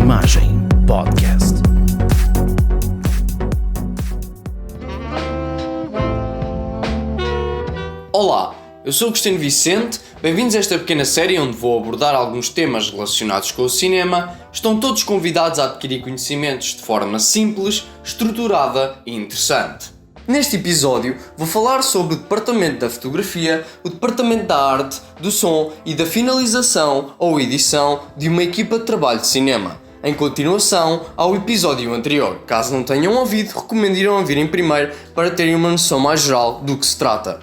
Imagem Podcast. Olá, eu sou o Cristiano Vicente, bem-vindos a esta pequena série onde vou abordar alguns temas relacionados com o cinema. Estão todos convidados a adquirir conhecimentos de forma simples, estruturada e interessante. Neste episódio vou falar sobre o departamento da fotografia, o departamento da arte, do som e da finalização ou edição de uma equipa de trabalho de cinema, em continuação ao episódio anterior. Caso não tenham ouvido, recomendo irem ouvirem primeiro para terem uma noção mais geral do que se trata.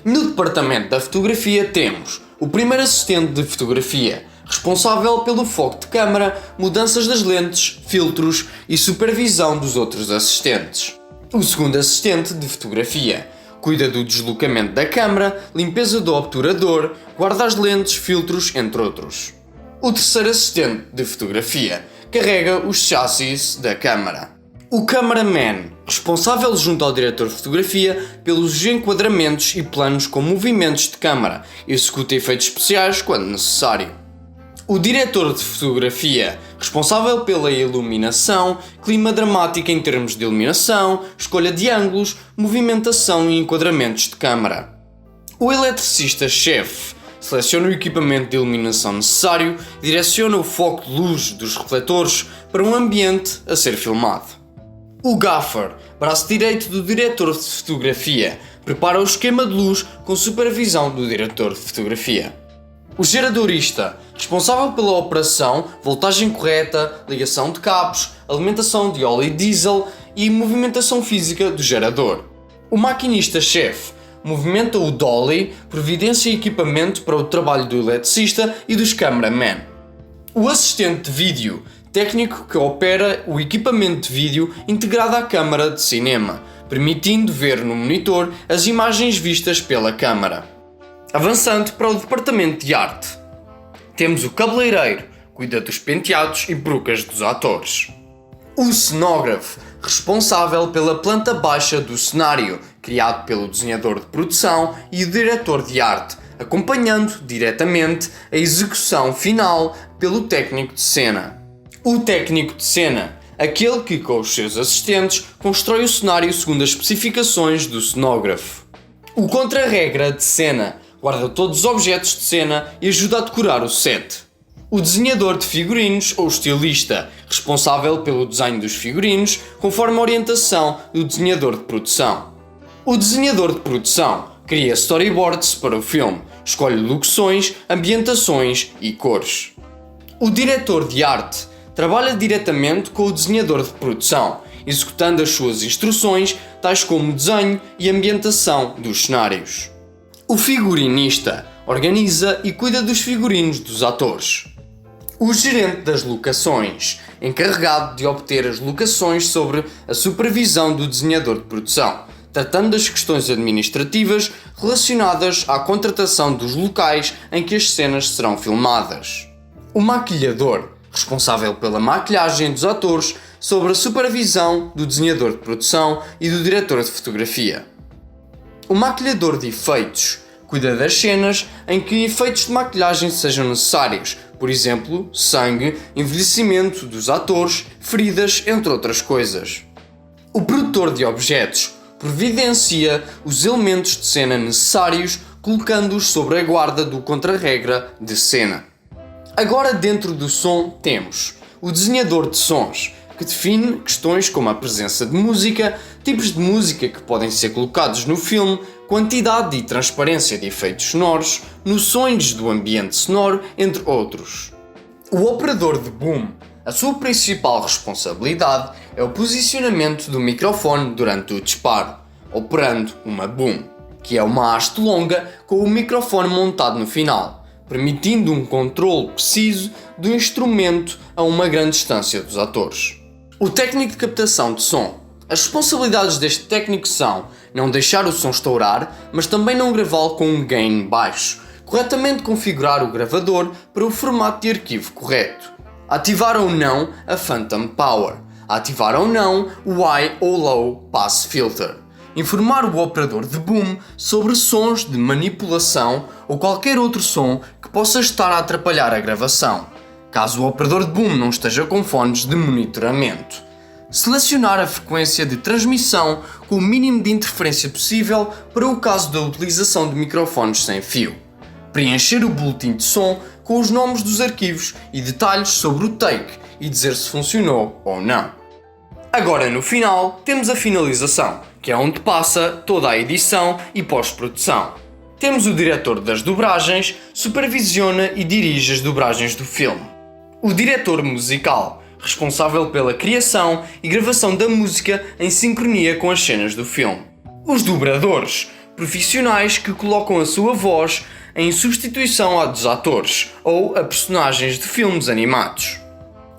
No departamento da fotografia temos o primeiro assistente de fotografia, responsável pelo foco de câmara, mudanças das lentes, filtros e supervisão dos outros assistentes. O segundo assistente de fotografia cuida do deslocamento da câmara, limpeza do obturador, guarda as lentes, filtros, entre outros. O terceiro assistente de fotografia carrega os chassis da câmara. O cameraman, responsável junto ao diretor de fotografia pelos enquadramentos e planos com movimentos de câmara, executa efeitos especiais quando necessário. O diretor de fotografia, responsável pela iluminação, clima dramático em termos de iluminação, escolha de ângulos, movimentação e enquadramentos de câmara. O eletricista-chefe seleciona o equipamento de iluminação necessário, direciona o foco de luz dos refletores para um ambiente a ser filmado. O gaffer, braço direito do diretor de fotografia, prepara o esquema de luz com supervisão do diretor de fotografia. O geradorista, responsável pela operação, voltagem correta, ligação de cabos, alimentação de óleo e diesel e movimentação física do gerador. O maquinista-chefe movimenta o dolly, providencia equipamento para o trabalho do eletricista e dos cameramen. O assistente de vídeo, técnico que opera o equipamento de vídeo integrado à câmara de cinema, permitindo ver no monitor as imagens vistas pela câmara. Avançando para o departamento de arte, temos o cabeleireiro, cuida dos penteados e perucas dos atores. O cenógrafo, responsável pela planta baixa do cenário, criado pelo desenhador de produção e o diretor de arte, acompanhando diretamente a execução final pelo técnico de cena. O técnico de cena, aquele que com os seus assistentes constrói o cenário segundo as especificações do cenógrafo. O contra-regra de cena, guarda todos os objetos de cena e ajuda a decorar o set. O desenhador de figurinos ou estilista, responsável pelo desenho dos figurinos, conforme a orientação do desenhador de produção. O desenhador de produção cria storyboards para o filme, escolhe locações, ambientações e cores. O diretor de arte trabalha diretamente com o desenhador de produção, executando as suas instruções, tais como desenho e ambientação dos cenários. O figurinista organiza e cuida dos figurinos dos atores. O gerente das locações, encarregado de obter as locações sobre a supervisão do desenhador de produção, tratando das questões administrativas relacionadas à contratação dos locais em que as cenas serão filmadas. O maquilhador, responsável pela maquilhagem dos atores, sobre a supervisão do desenhador de produção e do diretor de fotografia. O maquilhador de efeitos cuida das cenas em que efeitos de maquilhagem sejam necessários, por exemplo, sangue, envelhecimento dos atores, feridas, entre outras coisas. O produtor de objetos providencia os elementos de cena necessários, colocando-os sobre a guarda do contra-regra de cena. Agora, dentro do som, temos o desenhador de sons, que define questões como a presença de música, tipos de música que podem ser colocados no filme, quantidade e transparência de efeitos sonoros, noções do ambiente sonoro, entre outros. O operador de boom, a sua principal responsabilidade é o posicionamento do microfone durante o disparo, operando uma boom, que é uma haste longa com o microfone montado no final, permitindo um controle preciso do instrumento a uma grande distância dos atores. O técnico de captação de som. As responsabilidades deste técnico são não deixar o som estourar, mas também não gravá-lo com um gain baixo, corretamente configurar o gravador para o formato de arquivo correto, ativar ou não a Phantom Power, ativar ou não o High ou Low Pass Filter, informar o operador de boom sobre sons de manipulação ou qualquer outro som que possa estar a atrapalhar a gravação, caso o operador de boom não esteja com fones de monitoramento. Selecionar a frequência de transmissão com o mínimo de interferência possível para o caso da utilização de microfones sem fio. Preencher o boletim de som com os nomes dos arquivos e detalhes sobre o take e dizer se funcionou ou não. Agora no final temos a finalização, que é onde passa toda a edição e pós-produção. Temos o diretor das dobragens, supervisiona e dirige as dobragens do filme. O diretor musical, responsável pela criação e gravação da música em sincronia com as cenas do filme. Os dobradores, profissionais que colocam a sua voz em substituição a dos atores ou a personagens de filmes animados.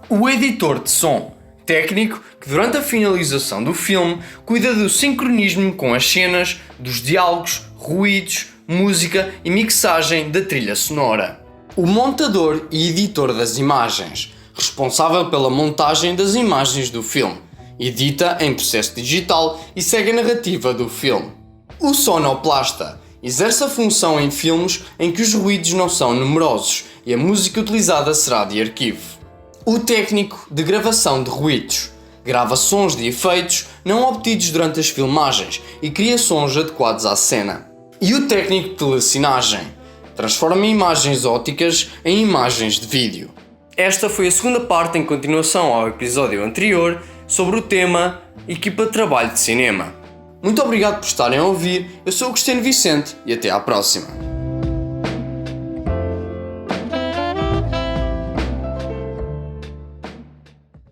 O editor de som, técnico que durante a finalização do filme cuida do sincronismo com as cenas, dos diálogos, ruídos, música e mixagem da trilha sonora. O montador e editor das imagens, responsável pela montagem das imagens do filme, edita em processo digital e segue a narrativa do filme. O sonoplasta exerce a função em filmes em que os ruídos não são numerosos e a música utilizada será de arquivo. O técnico de gravação de ruídos grava sons de efeitos não obtidos durante as filmagens e cria sons adequados à cena. E o técnico de telecinagem transforma imagens ópticas em imagens de vídeo. Esta foi a segunda parte em continuação ao episódio anterior sobre o tema Equipa de Trabalho de Cinema. Muito obrigado por estarem a ouvir, eu sou o Cristiano Vicente e até à próxima.